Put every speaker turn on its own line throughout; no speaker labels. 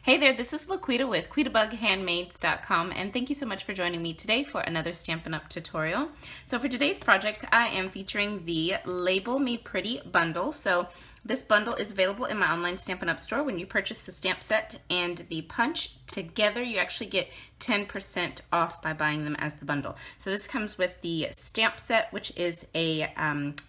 Hey there, this is Laquita with QuitaBugHandmades.com, and thank you so much for joining me today for another Stampin' Up! Tutorial. So for today's project, I am featuring the Label Me Pretty bundle. So this bundle is available in my online Stampin' Up! Store. When you purchase the stamp set and the punch together, you actually get 10% off by buying them as the bundle. So this comes with the stamp set, which is a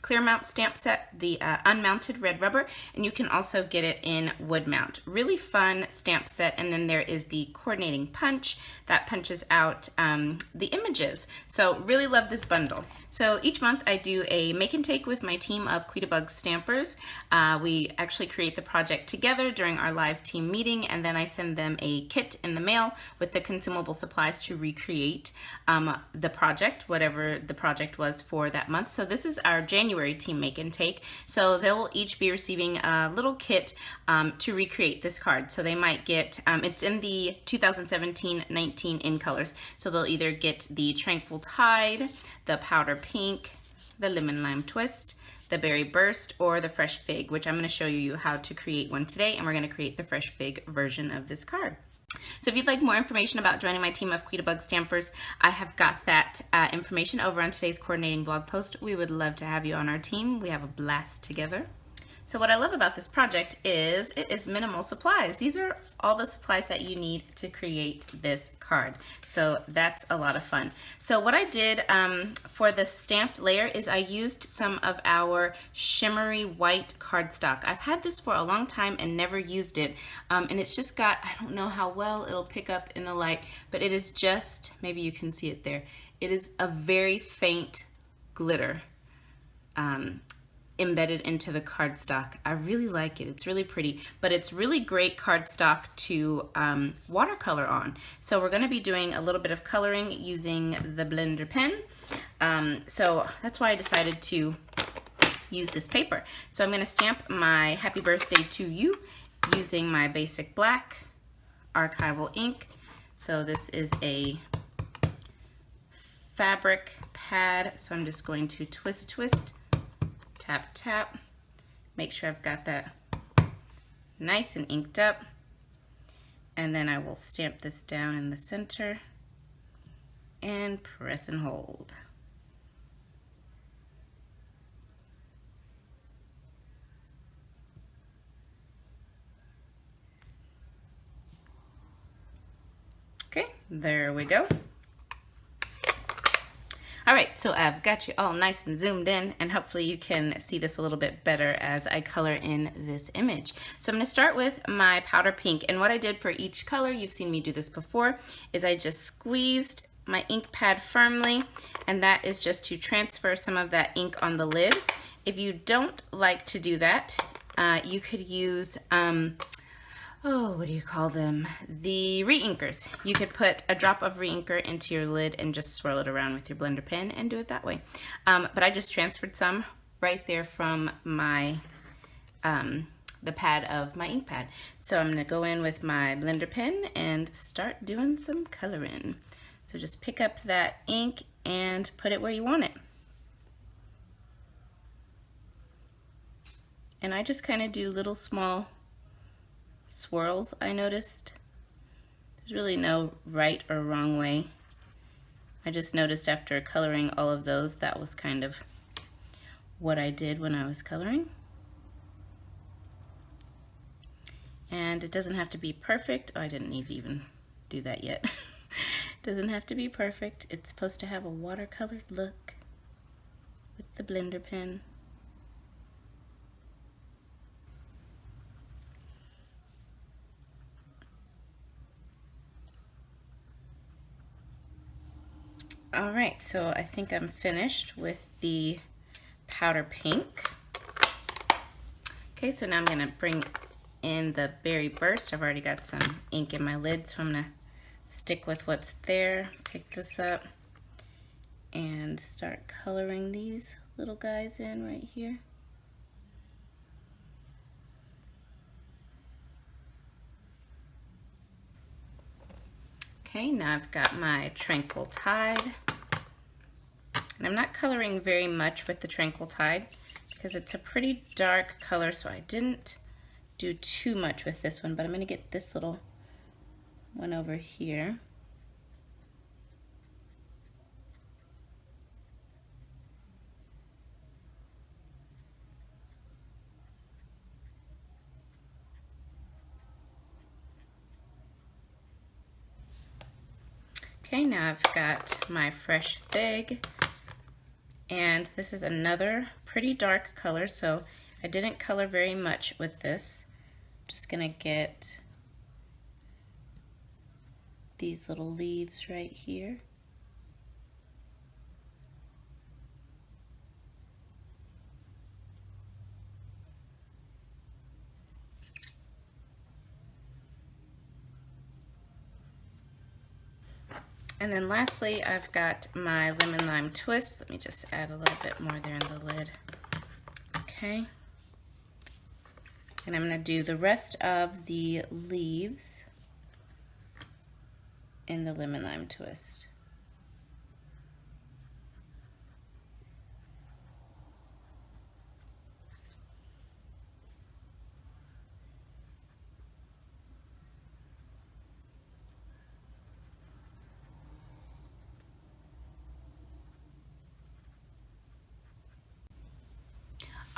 clear mount stamp set, the unmounted red rubber, and you can also get it in wood mount. Really fun stamp set. And then there is the coordinating punch that punches out the images. So really love this bundle. So each month I do a make and take with my team of Quita-Bug stampers. We actually create the project together during our live team meeting, and then I send them a kit in the mail with the consumable supplies to recreate the project, whatever the project was for that month. So this is our January team make and take. So they'll each be receiving a little kit to recreate this card. So they might get, it's in the 2017-19 in colors. So they'll either get the Tranquil Tide, the Powder Pink, the Lemon Lime Twist, the Berry Burst, or the Fresh Fig, which I'm going to show you how to create one today, and we're going to create the Fresh Fig version of this card. So if you'd like more information about joining my team of Quita-Bug stampers, I have got that information over on today's coordinating blog post. We would love to have you on our team. We have a blast together. So what I love about this project is it is minimal supplies. These are all the supplies that you need to create this card. So that's a lot of fun. So what I did for the stamped layer is I used some of our shimmery white cardstock. I've had this for a long time and never used it. And it's just got, I don't know how well it'll pick up in the light, but it is just, maybe you can see it there. It is a very faint glitter. Embedded into the cardstock. I really like it. It's really pretty, but it's really great cardstock to watercolor on. So we're going to be doing a little bit of coloring using the blender pen. So that's why I decided to use this paper. So I'm going to stamp my Happy Birthday to You using my basic black archival ink. So this is a fabric pad. So I'm just going to twist, tap, tap, make sure I've got that nice and inked up, and then I will stamp this down in the center and press and hold. Okay, there we go. All right, so I've got you all nice and zoomed in, and hopefully you can see this a little bit better as I color in this image. So I'm gonna start with my powder pink, and what I did for each color, you've seen me do this before, is I just squeezed my ink pad firmly, and that is just to transfer some of that ink on the lid. If you don't like to do that, you could use what do you call them? The re-inkers. You could put a drop of re-inker into your lid and just swirl it around with your blender pen and do it that way. But I just transferred some right there from my the pad of my ink pad. So I'm gonna go in with my blender pen and start doing some coloring. So just pick up that ink and put it where you want it. And I just kind of do little small swirls. I noticed there's really no right or wrong way. I just noticed after coloring all of those, that was kind of what I did when I was coloring. And it doesn't have to be perfect. Oh, I didn't need to even do that yet. It doesn't have to be perfect. It's supposed to have a watercolored look with the blender pen. All right, so I think I'm finished with the powder pink. Okay, so now I'm gonna bring in the Berry Burst. I've already got some ink in my lid, so I'm gonna stick with what's there, pick this up, and start coloring these little guys in right here. Okay, now I've got my Tranquil Tide. And I'm not coloring very much with the Tranquil Tide because it's a pretty dark color, so I didn't do too much with this one, but I'm going to get this little one over here. Okay, now I've got my Fresh Fig, and this is another pretty dark color, so I didn't color very much with this. Just gonna get these little leaves right here. And then lastly, I've got my lemon lime twist. Let me just add a little bit more there in the lid. Okay. And I'm going to do the rest of the leaves in the lemon lime twist.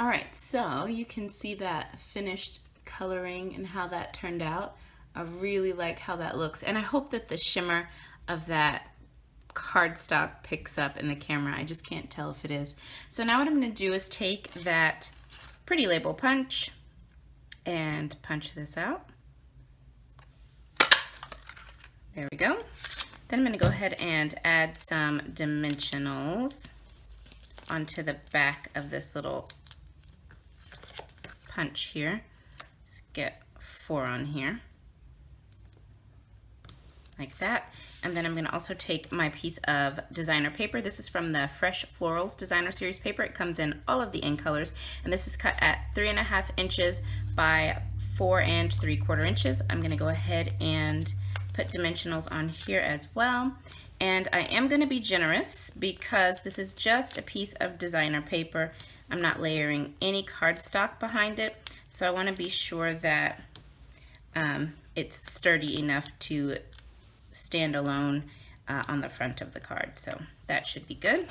All right, so you can see that finished coloring and how that turned out. I really like how that looks, and I hope that the shimmer of that cardstock picks up in the camera. I just can't tell if it is. So now what I'm going to do is take that Pretty Label punch and punch this out. There we go. Then I'm going to go ahead and add some dimensionals onto the back of this little punch here. Just get 4 on here, like that. And then I'm going to also take my piece of designer paper. This is from the Fresh Florals Designer Series paper. It comes in all of the in colors, and this is cut at 3.5 inches by 4 3/4 inches. I'm going to go ahead and put dimensionals on here as well. And I am going to be generous because this is just a piece of designer paper. I'm not layering any cardstock behind it, so I want to be sure that it's sturdy enough to stand alone on the front of the card. So that should be good.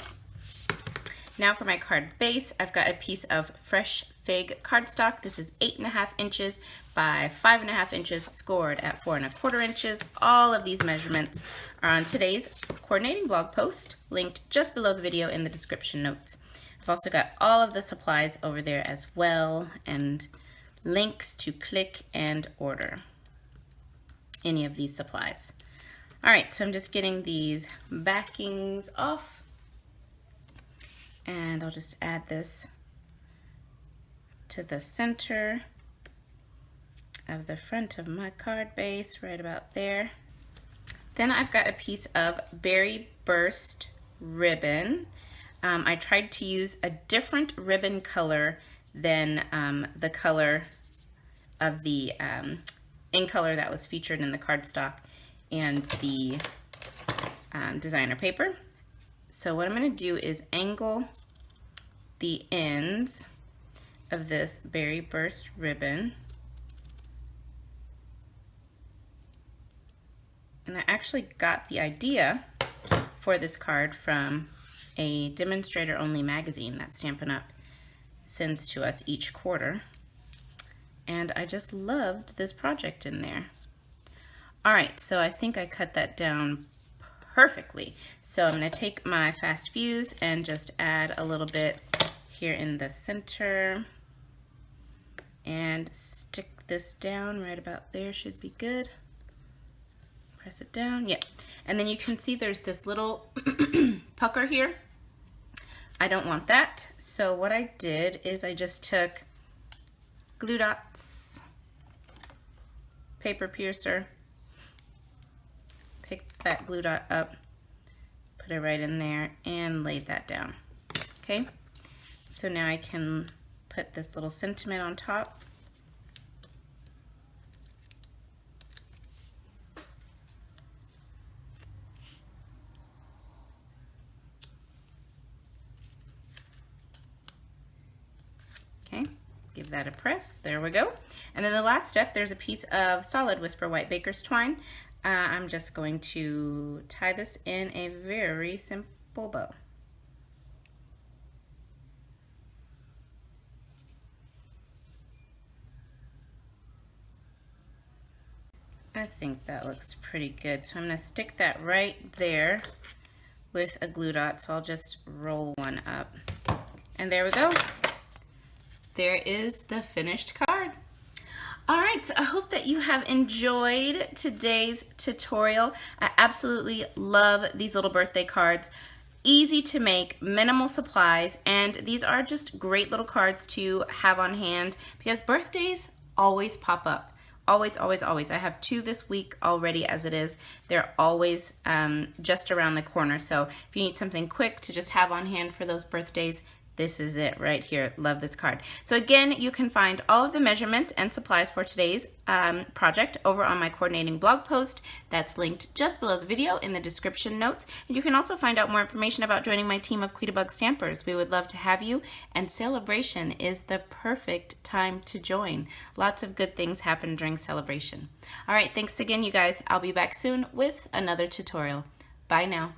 Now for my card base, I've got a piece of Fresh Fig cardstock. This is 8.5 inches by 5.5 inches, scored at 4 1/4 inches. All of these measurements are on today's coordinating blog post, linked just below the video in the description notes. I've also got all of the supplies over there as well, and links to click and order any of these supplies. All right, so I'm just getting these backings off, and I'll just add this to the center of the front of my card base, right about there. Then I've got a piece of Berry Burst ribbon. I tried to use a different ribbon color than the color of the in color that was featured in the cardstock and the designer paper. So what I'm going to do is angle the ends of this Berry Burst ribbon. And I actually got the idea for this card from a demonstrator only magazine that Stampin' Up! Sends to us each quarter. And I just loved this project in there. All right, so I think I cut that down perfectly. So I'm gonna take my Fast Fuse and just add a little bit here in the center and stick this down right about there. Should be good. Press it down, yeah. And then you can see there's this little pucker here. I don't want that, so what I did is I just took glue dots, paper piercer, picked that glue dot up, put it right in there, and laid that down. Okay, so now I can put this little sentiment on top. Okay, give that a press. There we go. And then the last step, there's a piece of solid Whisper White Baker's twine. I'm just going to tie this in a very simple bow. I think that looks pretty good. So I'm going to stick that right there with a glue dot. So I'll just roll one up. And there we go. There is the finished card. All right, so I hope that you have enjoyed today's tutorial. I absolutely love these little birthday cards. Easy to make, minimal supplies, and these are just great little cards to have on hand because birthdays always pop up. Always, always, always. I have 2 this week already as it is. They're always just around the corner. So if you need something quick to just have on hand for those birthdays, this is it right here. Love this card. So again, you can find all of the measurements and supplies for today's project over on my coordinating blog post. That's linked just below the video in the description notes. And you can also find out more information about joining my team of Quita-Bug Stampers. We would love to have you, and Celebration is the perfect time to join. Lots of good things happen during Celebration. All right, thanks again, you guys. I'll be back soon with another tutorial. Bye now.